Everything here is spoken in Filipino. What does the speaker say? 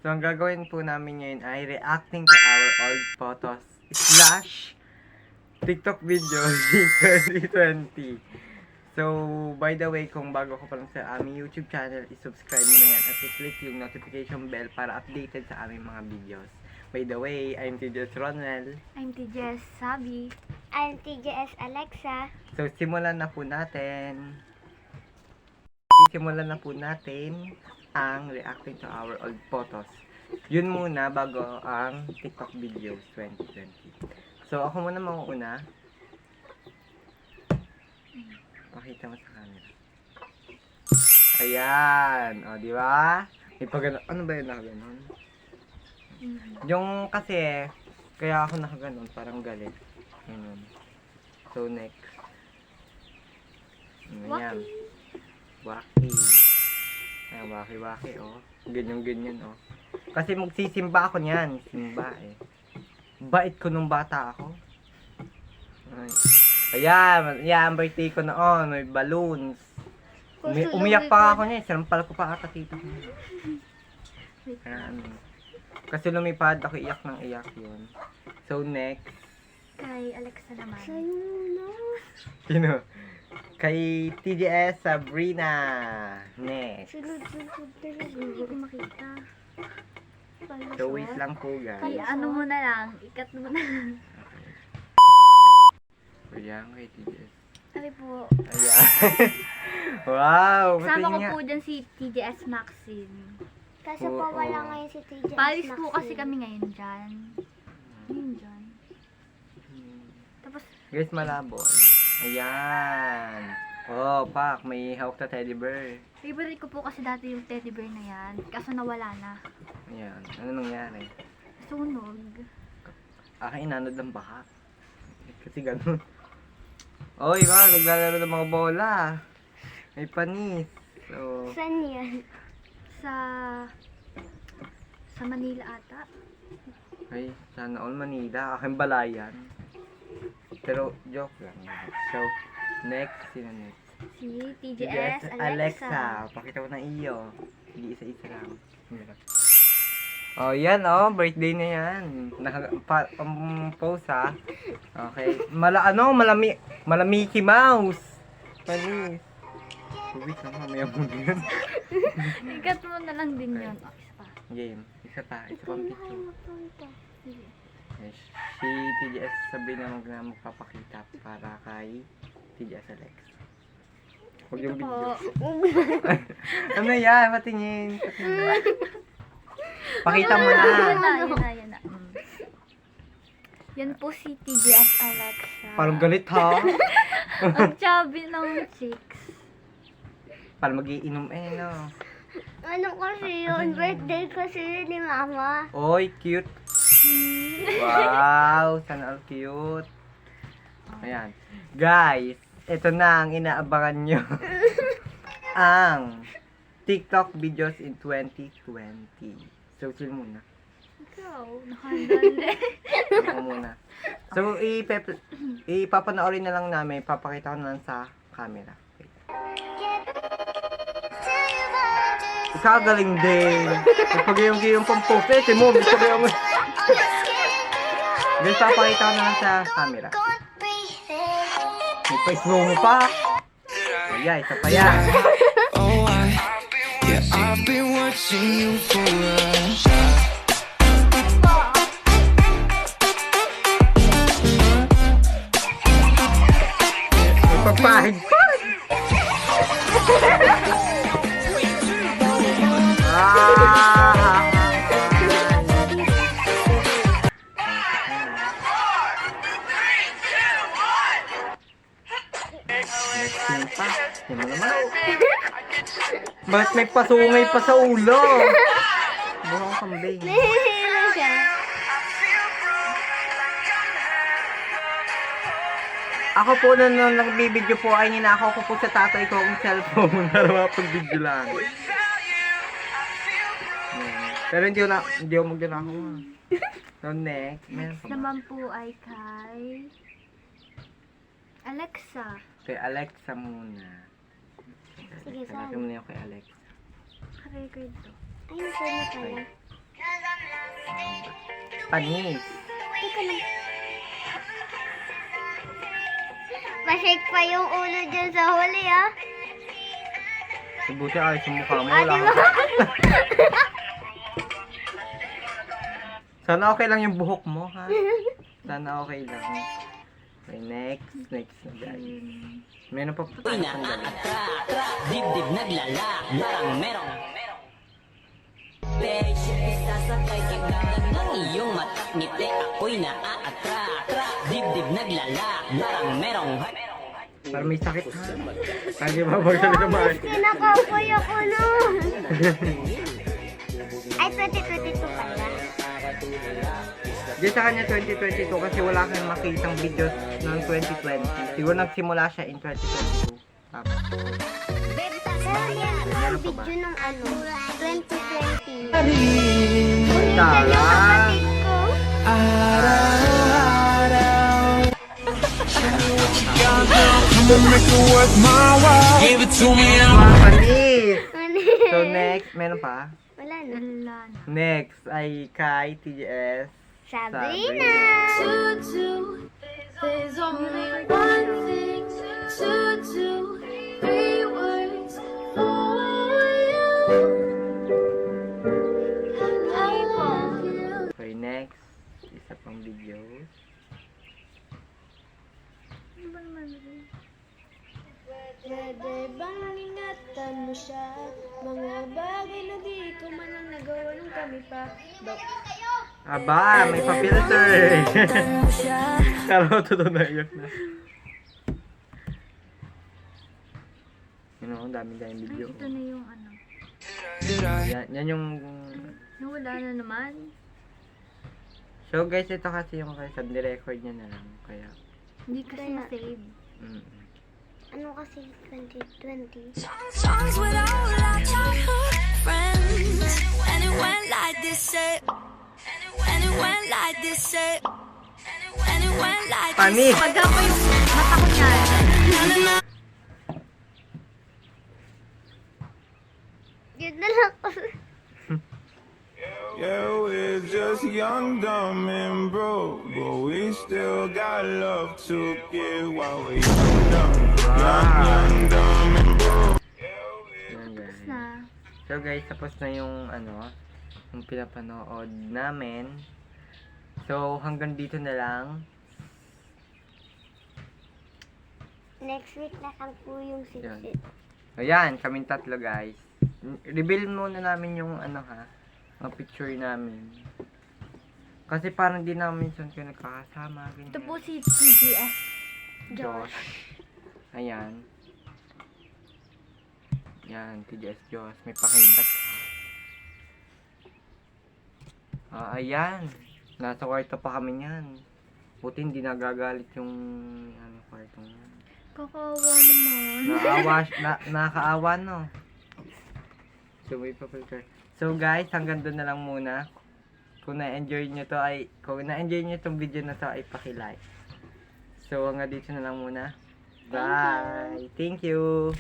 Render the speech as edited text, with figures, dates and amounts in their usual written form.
So, ang gagawin po namin ngayon ay reacting to our old photos / TikTok videos in 2020. So, by the way, kung bago ka pa lang sa aming YouTube channel, i-subscribe mo na yan at i-click yung notification bell para updated sa aming mga videos. By the way, I'm TJS Ronel. I'm TJS Sabi. I'm TJS Alexa. So, simulan na po natin. Simulan na po natin ang reacting to our old photos. Yun muna bago ang TikTok videos 2020. So, ako muna mauuna. Pakita mo sa camera. Ayan. O, di ba? May pagano. Ano ba yun nakaganon? Yung kasi, kaya ako nakaganon, parang galit. Ganun. So, next. Ayan. Waki. Ayan, waki, oh. Ganyan, oh. Kasi magsisimba ako niyan. Simba, eh. Bait ko nung bata ako. Ay. Ayan, birthday ko noon. May balloons. Umiyak pa ako niya. Sinampal ko pa ata tito ko. Ayan. Kasi lumipad ako, iyak ng iyak yun. So, next. Kay Alexa naman. Sino? Kay TJS Sabrina. Next. Sunod. Hindi ko makita. So, wait lang po, guys. Kay ano mo na lang. Ikat mo na. Ayan, kay TJS. Ano po? Ayan. Wow! Sama ko nga. po dyan si TJS Maxine. Kaso pa wala ngayon si TJS Paris po Maxine. kasi kami ngayon dyan. Ngayon dyan. Tapos, Guys, malabo. Ayan. Oh, pak, may hawak na teddy bear. favorite ko po kasi dati yung teddy bear na yan. Kaso nawala na. Ayan. Ano nangyari? Sunog. Akin, inanod ng baka. Kasi ganun. Oy, ba, naglalaro ng mga bola. May panis. So, Saan yan? Sa Manila ata. ay, sana all Manila. Aking balayan. Pero, joke lang. So, next, sino next? Si Yes, TJS Alexa. Pakita mo na iyo. Hindi isa-isa lang. Oh, yan oh, birthday na yan. Post ha. Okay. Malamiki Mouse. Panis. Wait lang, mamaya mo din. Ikat mo na lang din yun. Oh, isa pa. Game. Isa pang picture. Sige. Yes. Si TJS Sabrina magpapakita para kay TJS Alex. Huwag yung Ito video. po. Ano yan? Patingin. Pakita mo na. Yan na. Yan po si TJS Alexa. Parang galit ha. Ang chubby ng chicks. Parang magiinom no. Ano kasi yun? Birthday kasi yun ni Mama. Oy, cute. Wow, sana all cute. Ayan. Guys, ito na ang inaabangan nyo. Ang TikTok videos in 2020. So, chill muna. Ikaw, nakandali. Ako muna. So, ipapanoorin na lang namin. Papakita ko na lang sa camera. Okay. Ikaw galing din. Pag-iyong pang-post. Mo, pag-iyong. Guys, papakita ko na lang sa camera. May pa-slow mo pa. Ayan, isa pa yan. I've been watching you for a May pagpahig pa. Next pa. Sino naman? Bakit may pasungay pa sa ulo? Buhang kambing. Nahihilo siya. Ako po na nung nagbibideo po ay ninakaw ko po sa tatay ko ang cellphone para mapag-video lang. Pero hindi ako mag-dinakaw. So next, meron Next pa ba? naman po ay kay Alexa. Kay Alexa muna. Sige, Sabi mo na yung kay Alexa. Naka-record to. Ay, saan na pala? panis. Teka lang. Masik pa yung ulo dyan sa huli, ah. Buti ayos yung mukha mo. Ah, Wala di ka. ba? Sana okay lang yung buhok mo, ha? Sana okay lang. Okay, next na guys. Meron pa po tayo pang galing. Dibdib naglala, larang merong Patient, isasakay kagad ng iyong mata't ngiti. Ako'y naaattract. Dibdib naglala, larang merong Para may sakit, ha? Para di ba magsabi ka ba? Kinakapoy ako nun. Ay, 2022 pala. Di sa kanya 2022 kasi wala kang makitang videos noong 2020. Siguro nagsimula siya in 2022. Tapos, Pero yan ang Meron pa ba? video ng ano, 2020. Tala! Kapatid ko. Come on, make it worth my while. Give it to me. Panis! Ano? So next, meron pa? Wala na. Wala na. Next ay kay TGS Sabrina! There's only one thing to do. 3 words for you. I love you. Okay, next. Isa pang video. Ano ba naman rin? Pwede bang ingatan mo siya? Mga bagay na di ko man ang nagawa nung kami pa. Aba, may pa-filter! Kala ko totoo na yun na. Yun o, dami-dami Ay, video. ito na yung ano. Yan yung... Nawala na naman. So guys, ito kasi yung kay Sandy record niya na lang. Kaya... Hindi kasi na-save. Mm. Ano kasi 2020? Songs with all our childhood friends. And it went like this, and it went like this, and it went like Panis! Pagka po yung mata ko niyan. Yun na lang ako. Yeah, we're just young, dumb, and broke, but we still got love to give while we're young, dumb, and broke. Yan guys. Na. So guys, tapos na yung ano, yung pinapanood namin. So hanggang dito na lang. Next week na lang po yung Yan. sipsit. Ayan, kaming tatlo guys. Reveal muna namin yung ano ha, mga picture namin. Kasi parang di namin minsan kayo nagkakasama. Ganyan. Ito po si TGS. Josh. Ayan. Yan, TGS Josh. May pakindat ha. Ayan. Nasa kwarto pa kami niyan. Buti hindi nagagalit yung ano, kwarto niyan. Kakawa naman. Nakakaawa no. So may pa-filter. So guys, hanggang doon na lang muna. Kung na-enjoy nyo itong video na to ay paki-like. So hanggang dito na lang muna. Bye. Thank you.